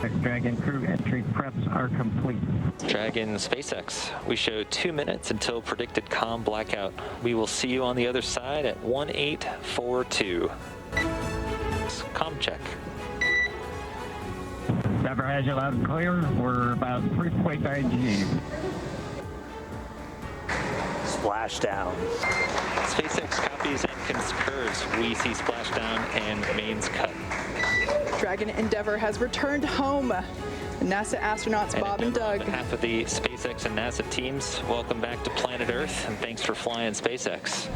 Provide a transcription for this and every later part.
Dragon crew entry preps are complete. Dragon SpaceX, we show 2 minutes until predicted calm blackout. We will see you on the other side at 1842. Comm check. Never has you loud and clear. We're about 3.9 G. Splashdown. SpaceX copies and concurs. We see splashdown and mains cut. Dragon Endeavour has returned home. NASA astronauts Bob and Doug. On behalf of the SpaceX and NASA teams, welcome back to planet Earth, and thanks for flying SpaceX.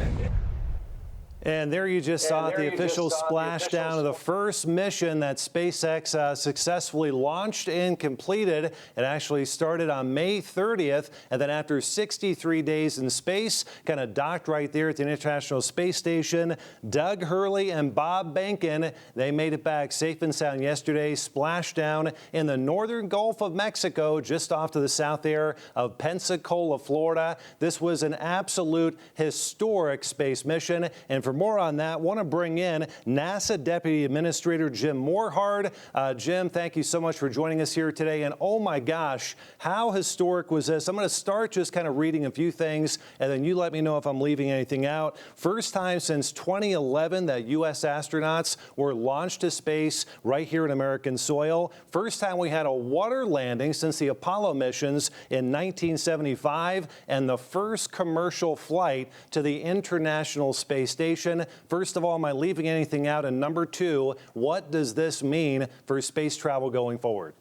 And there you just saw the official splashdown of the first mission that SpaceX successfully launched and completed. It actually started on May 30th, and then after 63 days in space, kind of docked right there at the International Space Station. Doug Hurley and Bob Behnken, they made it back safe and sound yesterday, splashdown in the northern Gulf of Mexico, just off to the south there of Pensacola, Florida. This was an absolute historic space mission, and for more on that, want to bring in NASA Deputy Administrator Jim Morhard. Jim, thank you so much for joining us here today. And oh my gosh, how historic was this? I'm going to start just kind of reading a few things, and then you let me know if I'm leaving anything out. First time since 2011 that U.S. astronauts were launched to space right here in American soil. First time we had a water landing since the Apollo missions in 1975, and the first commercial flight to the International Space Station. First of all, am I leaving anything out? And number two, what does this mean for space travel going forward?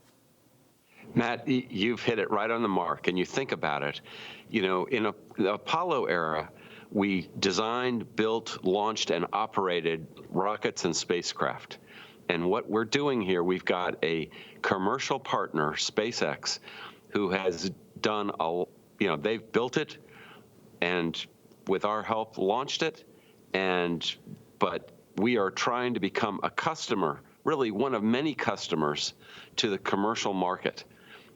Matt, you've hit it right on the mark. And you think about it, you know, in the Apollo era, we designed, built, launched, and operated rockets and spacecraft. And what we're doing here, we've got a commercial partner, SpaceX, who has done, they've built it and with our help launched it. But we are trying to become a customer, really one of many customers to the commercial market,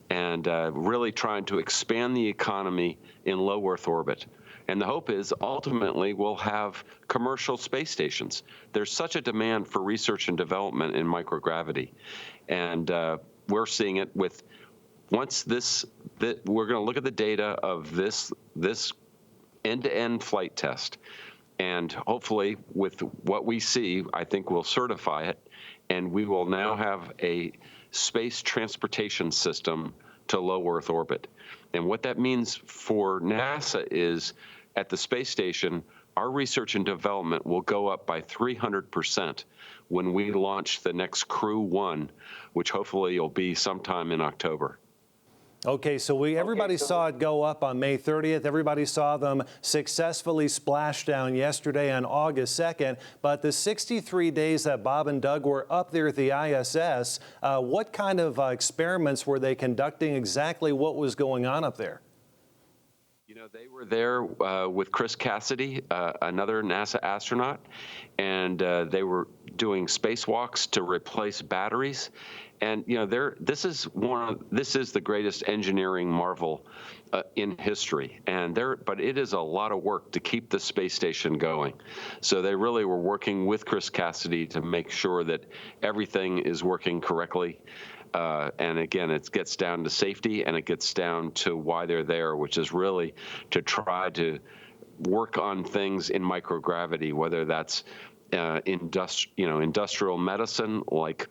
and really trying to expand the economy in low Earth orbit. And the hope is ultimately we'll have commercial space stations. There's such a demand for research and development in microgravity. And we're seeing it with, we're going to look at the data of this end-to-end flight test. And hopefully, with what we see, I think we'll certify it, and we will now have a space transportation system to low Earth orbit. And what that means for NASA is, at the space station, our research and development will go up by 300% when we launch the next Crew 1, which hopefully will be sometime in October. Okay, so everybody saw it go up on May 30th. Everybody saw them successfully splash down yesterday on August 2nd. But the 63 days that Bob and Doug were up there at the ISS, what kind of experiments were they conducting? Exactly what was going on up there? You know, they were there with Chris Cassidy, another NASA astronaut, and they were doing spacewalks to replace batteries. And you know, this is the greatest engineering marvel in history. But it is a lot of work to keep the space station going. So they really were working with Chris Cassidy to make sure that everything is working correctly. And again, it gets down to safety, and it gets down to why they're there, which is really to try to work on things in microgravity, whether that's industrial medicine, like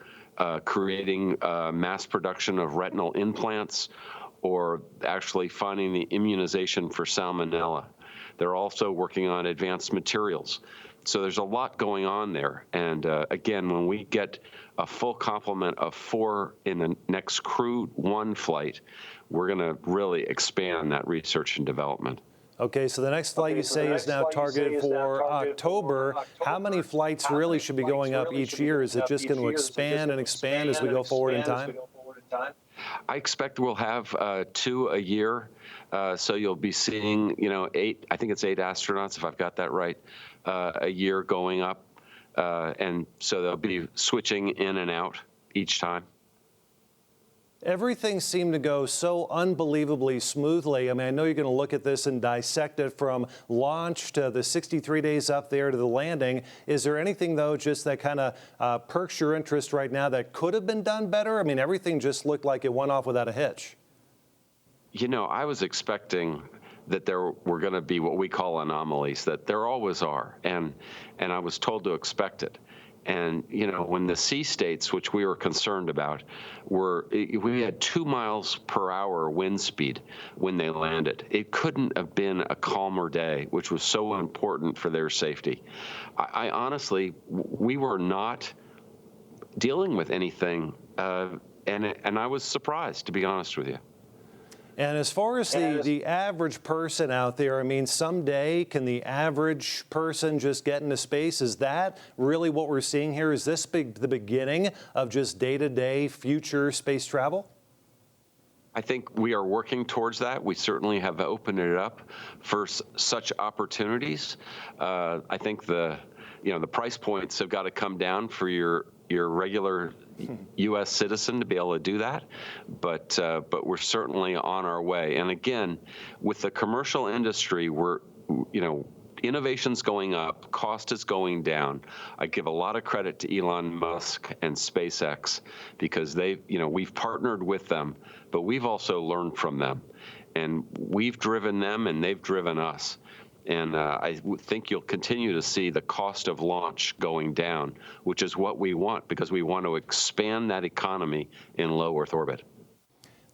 creating mass production of retinal implants, or actually finding the immunization for salmonella. They're also working on advanced materials. So there's a lot going on there. And again, when we get a full complement of 4 in the next Crew 1 flight, we're going to really expand that research and development. Okay, so the next flight you say is now targeted for October. How many flights really should be going up each year? Is it just going to expand and expand as we go forward in time? I expect we'll have 2 a year. So you'll be seeing, 8, I think it's 8 astronauts, if I've got that right, a year going up. And so they'll be switching in and out each time. Everything seemed to go so unbelievably smoothly. I mean, I know you're going to look at this and dissect it from launch to the 63 days up there to the landing. Is there anything, though, just that kind of perks your interest right now that could have been done better? I mean, everything just looked like it went off without a hitch. You know, I was expecting that there were going to be what we call anomalies, that there always are, and I was told to expect it. And, you know, when the sea states, which we were concerned about, we had 2 miles per hour wind speed when they landed. It couldn't have been a calmer day, which was so important for their safety. I honestly, we were not dealing with anything, and I was surprised, to be honest with you. And as far as the average person out there, I mean, someday can the average person just get into space? Is that really what we're seeing here? Is this the beginning of just day-to-day future space travel? I think we are working towards that. We certainly have opened it up for such opportunities. I think the price points have got to come down for your regular U.S. citizen to be able to do that, but we're certainly on our way. And again, with the commercial industry, innovation's going up, cost is going down. I give a lot of credit to Elon Musk and SpaceX because we've partnered with them, but we've also learned from them, and we've driven them and they've driven us. And I think you'll continue to see the cost of launch going down, which is what we want because we want to expand that economy in low Earth orbit.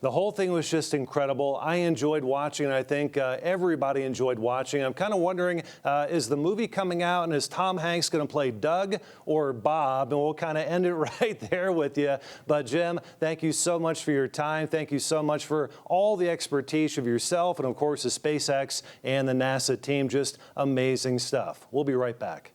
The whole thing was just incredible. I enjoyed watching, and I think everybody enjoyed watching. I'm kind of wondering, is the movie coming out, and is Tom Hanks going to play Doug or Bob? And we'll kind of end it right there with you. But Jim, thank you so much for your time. Thank you so much for all the expertise of yourself and, of course, the SpaceX and the NASA team. Just amazing stuff. We'll be right back.